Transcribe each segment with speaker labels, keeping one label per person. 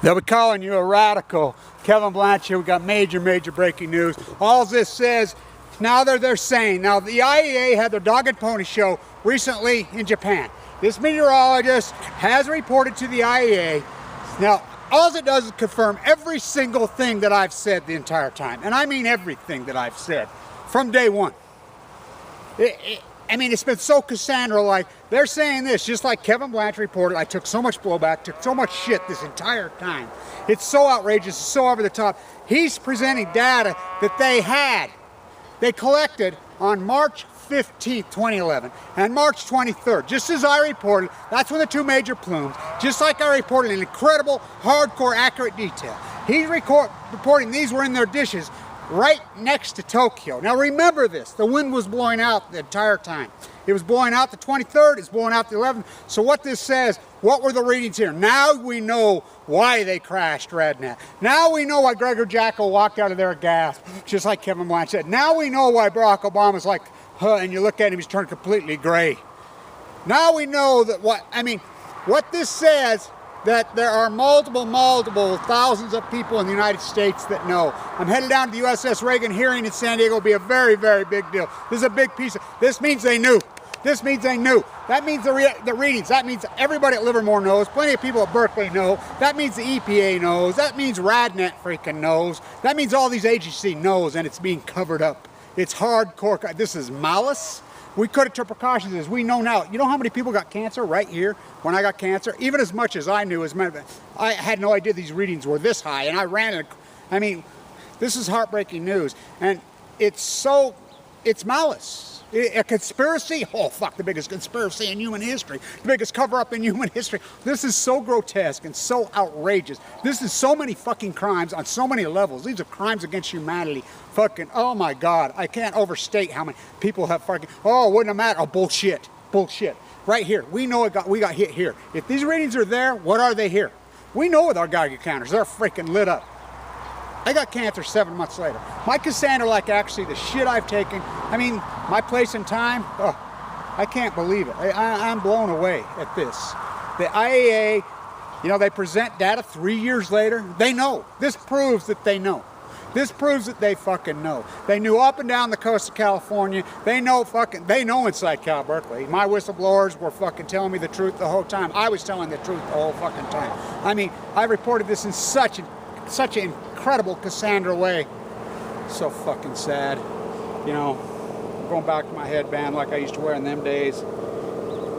Speaker 1: They'll be calling you a radical. Kevin Blanch here. We got major breaking news. All this says, now they're saying, now the I.A.E.A. had their dog and pony show recently in Japan. This meteorologist has reported to the I.A.E.A. Now, all it does is confirm every single thing that I've said the entire time. And I mean everything that I've said from day one. I mean, it's been so Cassandra-like. They're saying this, just like Kevin Blanch reported. I took so much blowback, took so much shit this entire time. It's so outrageous, it's so over the top. He's presenting data that they collected on March 15th, 2011, and March 23rd, just as I reported. That's when the two major plumes, just like I reported in incredible, hardcore, accurate detail. He's reporting these were in their dishes right next to Tokyo. Now remember this, the wind was blowing out the entire time. It was blowing out the 23rd, it's blowing out the 11th. So what this says, what were the readings here? Now we know why they crashed Rednet. Now we know why Gregor Jacko walked out of there aghast, just like Kevin Blanch said. Now we know why Barack Obama's like, huh, and you look at him, he's turned completely gray. Now we know that what this says, that there are multiple thousands of people in the United States that know. I'm headed down to the U.S.S. Reagan hearing in San Diego. Will be a very big deal. This is a big piece of, this means they knew. This means they knew. That means the readings. That means everybody at Livermore knows. Plenty of people at Berkeley know. That means the EPA knows. That means Radnet freaking knows. That means all these agencies knows, and it's being covered up. It's hardcore. This is malice. We could have took precautions as we know now. You know how many people got cancer right here when I got cancer? Even as much as I knew, I had no idea these readings were this high, and I ran it. I mean, this is heartbreaking news, and it's malice. A conspiracy? Oh fuck, the biggest conspiracy in human history. The biggest cover-up in human history. This is so grotesque and so outrageous. This is so many fucking crimes on so many levels. These are crimes against humanity. Fucking, oh my God. I can't overstate how many people have fucking, oh, wouldn't have mattered. Oh, bullshit. Bullshit. Right here. We know we got hit here. If these readings are there, what are they here? We know with our Geiger counters, they're freaking lit up. I got cancer 7 months later. My Cassandra, like actually the shit I've taken, I mean, my place and time, oh, I can't believe it. I'm blown away at this. The I.A.E.A., you know, they present data 3 years later. They know. This proves that they know. This proves that they fucking know. They knew up and down the coast of California. They know inside Cal Berkeley. My whistleblowers were fucking telling me the truth the whole time. I was telling the truth the whole fucking time. I mean, I reported this in such an incredible Cassandra way. So fucking sad. You know, going back to my headband like I used to wear in them days.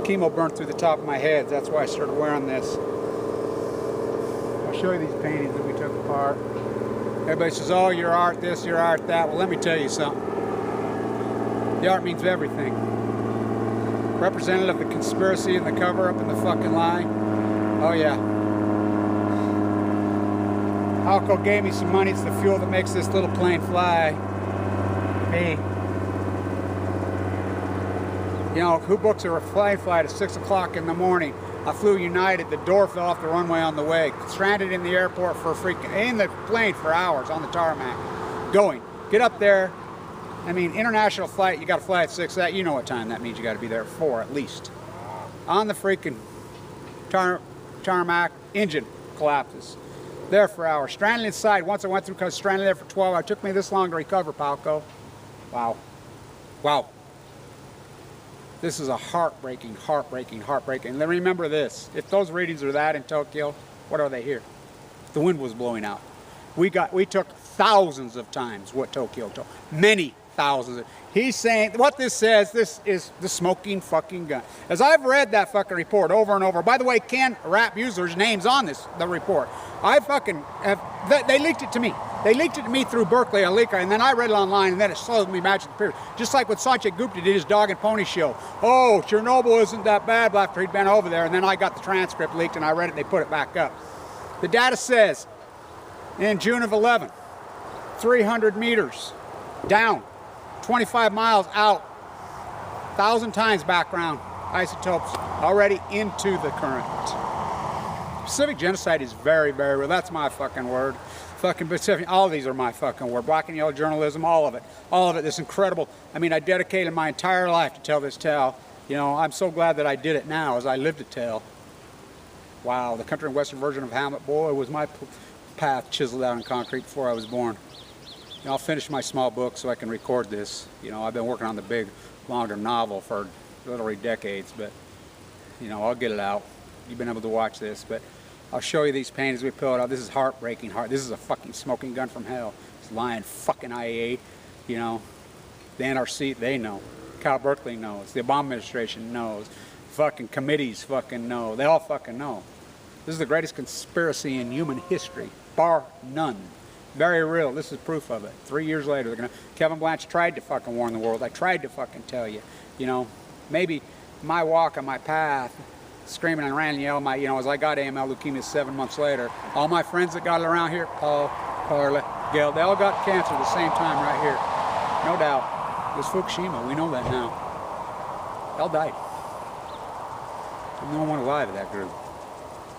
Speaker 1: Chemo burnt through the top of my head. That's why I started wearing this. I'll show you these paintings that we took apart. Everybody says, oh, your art this, your art that. Well, let me tell you something. The art means everything. Representative of the conspiracy and the cover-up and the fucking lie. Oh, yeah. Alco gave me some money. It's the fuel that makes this little plane fly. Me. You know, who books a plane flight at 6 o'clock in the morning? I flew United. The door fell off the runway on the way. Stranded in the airport for in the plane for hours on the tarmac. Going. Get up there. I mean, international flight, you got to fly at 6. You know what time that means. You got to be there at 4 at least. On the freaking tarmac, engine collapses. There for hours. Stranded inside. Once I went through because stranded there for 12 hours. It took me this long to recover, Palco. Wow. Wow. This is a heartbreaking. And then remember this. If those readings are that in Tokyo, what are they here? The wind was blowing out. We took thousands of times what Tokyo took. Many thousands. He's saying, what this says, this is the smoking fucking gun. As I've read that fucking report over and over, by the way, Ken Rapp users' names on the report. I fucking have, they leaked it to me. They leaked it to me through Berkeley, a leaker, and then I read it online, and then it slowly matched the period. Just like what Sanjay Gupta did his dog and pony show. Oh, Chernobyl isn't that bad after he'd been over there, and then I got the transcript leaked, and I read it, and they put it back up. The data says, in June of 11, 300 meters down, 25 miles out, 1,000 times background isotopes already into the current. Pacific genocide is very real. That's my fucking word. Fucking Pacific, all of these are my fucking word. Black and yellow journalism, all of it. This incredible. I mean, I dedicated my entire life to tell this tale. You know, I'm so glad that I did it now as I live to tell. Wow, the country and western version of Hamlet, boy, was my path chiseled out in concrete before I was born. You know, I'll finish my small book so I can record this. You know, I've been working on the big, longer novel for literally decades, but, you know, I'll get it out. You've been able to watch this, but I'll show you these paintings we pulled out. This is heartbreaking. This is a fucking smoking gun from hell. It's lying fucking I.A.E.A, you know. The N.R.C, they know. Cal Berkeley knows. The Obama administration knows. Fucking committees fucking know. They all fucking know. This is the greatest conspiracy in human history, bar none. Very real. This is proof of it. 3 years later, they're gonna. Keivn Blanch tried to fucking warn the world. I tried to fucking tell you. You know, maybe my walk on my path, screaming and ranting, yelling, you know, as I got AML leukemia 7 months later, all my friends that got it around here, Paul, Carla, Gail, they all got cancer at the same time right here. No doubt. It was Fukushima. We know that now. They all died. I'm the only one alive of that group.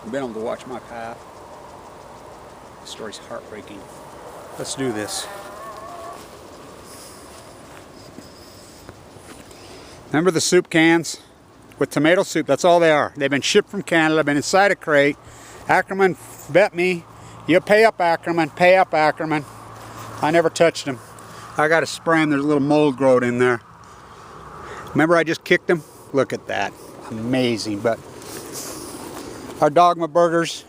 Speaker 1: I've been able to watch my path. The story's heartbreaking. Let's do this. Remember the soup cans with tomato soup? That's all they are. They've been shipped from Canada, been inside a crate. Ackerman bet me, you pay up Ackerman, pay up Ackerman. I never touched them. I got to spray them. There's a little mold growth in there. Remember I just kicked them? Look at that. Amazing. But our dogma burgers.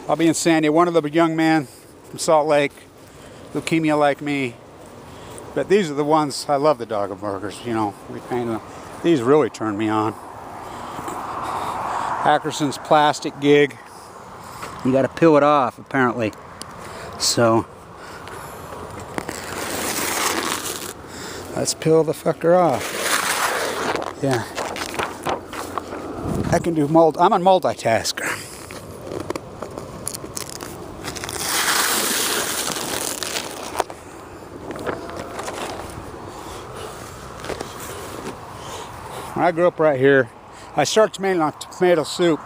Speaker 1: I'll be in Sandy. One of the young men from Salt Lake, leukemia like me. But these are the ones, I love the dogma burgers, you know, we painted them. These really turned me on. Ackerson's plastic gig. You got to peel it off, apparently. So, let's peel the fucker off. Yeah. I can do mold. I'm a multitasker. When I grew up right here, I started making on tomato soup.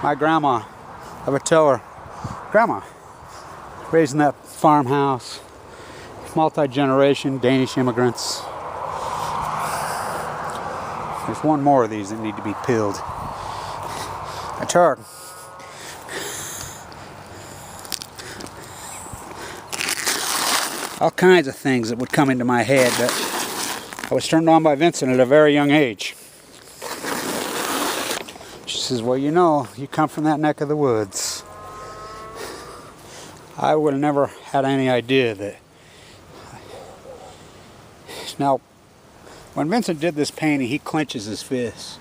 Speaker 1: My grandma, I would tell her, Grandma, raised in that farmhouse, multi-generation Danish immigrants. There's one more of these that need to be peeled. I tell her, all kinds of things that would come into my head, but I was turned on by Vincent at a very young age. She says, well, you know, you come from that neck of the woods. I would have never had any idea that. Now, when Vincent did this painting, he clenches his fists.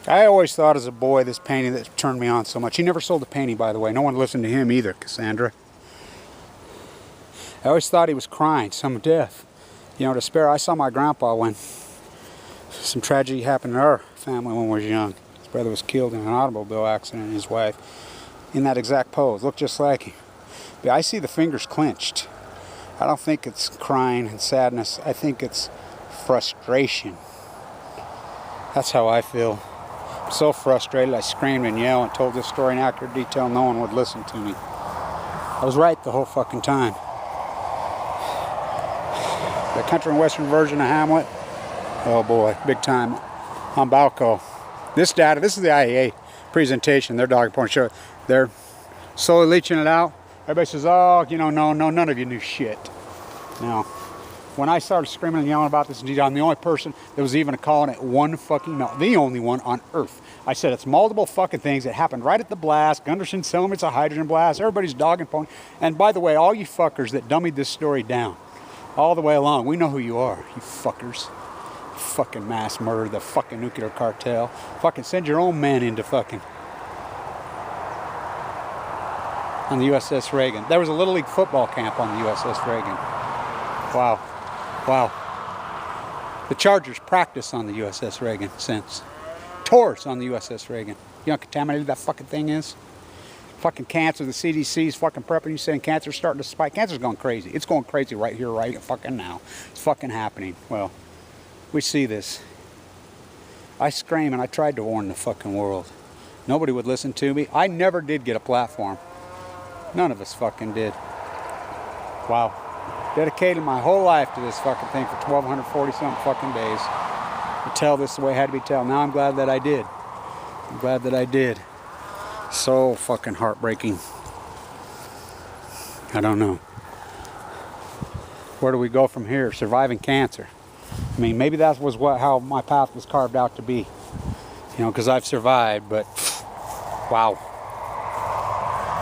Speaker 1: I always thought as a boy, this painting that turned me on so much. He never sold the painting, by the way. No one listened to him either, Cassandra. I always thought he was crying, some death. You know, despair. I saw my grandpa when some tragedy happened in our family when we were young. His brother was killed in an automobile accident and his wife in that exact pose. Looked just like him. But I see the fingers clenched. I don't think it's crying and sadness. I think it's frustration. That's how I feel. I'm so frustrated. I screamed and yelled and told this story in accurate detail. No one would listen to me. I was right the whole fucking time. The country and western version of Hamlet, oh boy, big time on Balco. This data, this is the I.A.E.A presentation, their dog porn show. They're slowly leaching it out. Everybody says, oh, you know, no, none of you knew shit. Now, when I started screaming and yelling about this, I'm the only person that was even calling it one fucking melt. The only one on Earth. I said it's multiple fucking things that happened right at the blast. Gunderson's telling me it's a hydrogen blast. Everybody's dog and pony. And by the way, all you fuckers that dummied this story down, all the way along, we know who you are, you fuckers. Fucking mass murder, the fucking nuclear cartel. Fucking send your own men into fucking on the U.s.s. Reagan. There was a Little League football camp on the U.s.s. Reagan. Wow. Wow. The Chargers practice on the U.s.s. Reagan since. Tours on the U.s.s. Reagan. You know how contaminated that fucking thing is? Fucking cancer, the CDC's fucking prepping you saying cancer's starting to spike. Cancer's going crazy. It's going crazy right here, right fucking now. It's fucking happening. Well, we see this. I scream and I tried to warn the fucking world. Nobody would listen to me. I never did get a platform. None of us fucking did. Wow. Dedicated my whole life to this fucking thing for 1,240 something fucking days. To tell this the way it had to be told. Now I'm glad that I did. I'm glad that I did. So fucking heartbreaking. I don't know. Where do we go from here? Surviving cancer. I mean, maybe that was how my path was carved out to be. You know, because I've survived, but wow.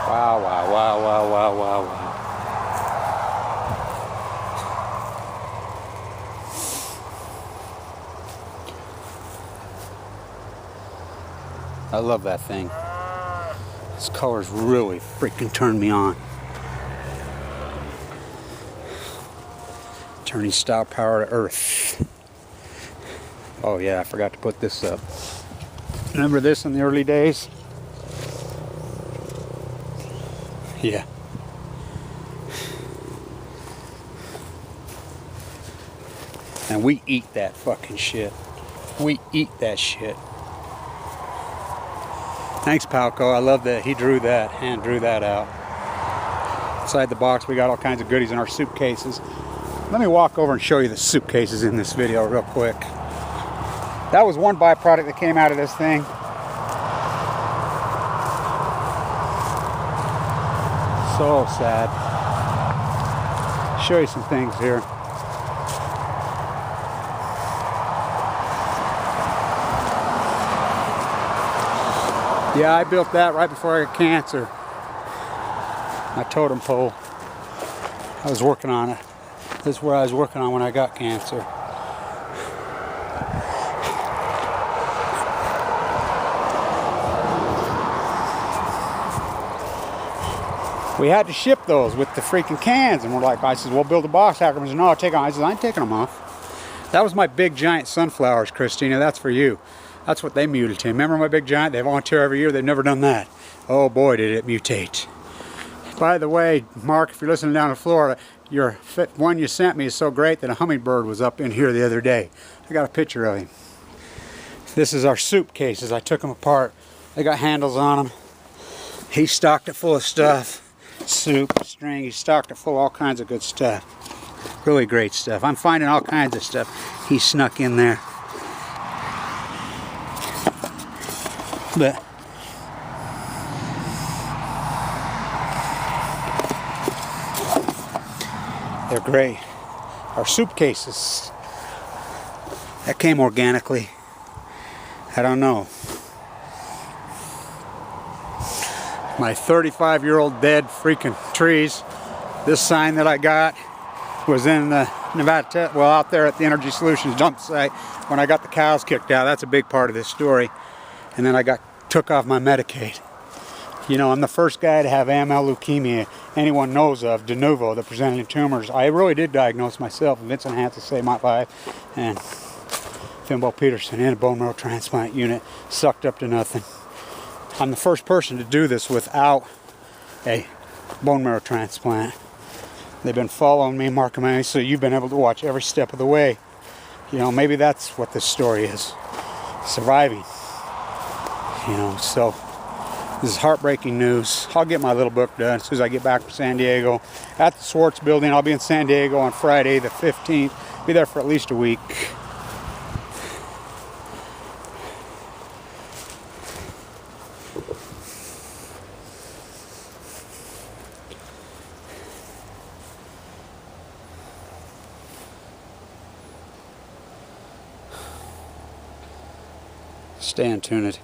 Speaker 1: Wow, wow, wow, wow, wow, wow, wow. I love that thing. This color's really freaking turned me on. Turning star power to earth. Oh yeah, I forgot to put this up. Remember this in the early days? Yeah. And we eat that fucking shit. We eat that shit. Thanks, Palco. I love that he drew that, hand drew that out. Inside the box, we got all kinds of goodies in our suitcases. Let me walk over and show you the suitcases in this video real quick. That was one byproduct that came out of this thing. So sad. Show you some things here. Yeah, I built that right before I got cancer. My totem pole. I was working on it. This is where I was working on when I got cancer. We had to ship those with the freaking cans, and we're like, I said, we'll build a box after them. He said, no, take them. I said, I ain't taking them off. That was my big giant sunflowers, Christina. That's for you. That's what they muted to. Remember my big giant? They volunteer every year. They've never done that. Oh boy, did it mutate. By the way, Mark, if you're listening down in Florida, your one you sent me is so great that a hummingbird was up in here the other day. I got a picture of him. This is our soup cases. I took them apart. They got handles on them. He stocked it full of stuff. Soup, string, he stocked it full of all kinds of good stuff. Really great stuff. I'm finding all kinds of stuff he snuck in there. But they're great. Our soup cases. That came organically. I don't know. My 35-year-old dead freaking trees. This sign that I got was in the Nevada, well, out there at the Energy Solutions dump site when I got the cows kicked out. That's a big part of this story. And then I took off my Medicaid. You know, I'm the first guy to have AML leukemia anyone knows of, de novo, the presenting tumors. I really did diagnose myself. Vincent Hansen saved my life, and Fimbo Peterson in a bone marrow transplant unit, sucked up to nothing. I'm the first person to do this without a bone marrow transplant. They've been following me, Mark and Manny, so you've been able to watch every step of the way. You know, maybe that's what this story is. Surviving. You know, so this is heartbreaking news. I'll get my little book done as soon as I get back from San Diego. At the Swartz building, I'll be in San Diego on Friday the 15th. Be there for at least a week. Stay tuned.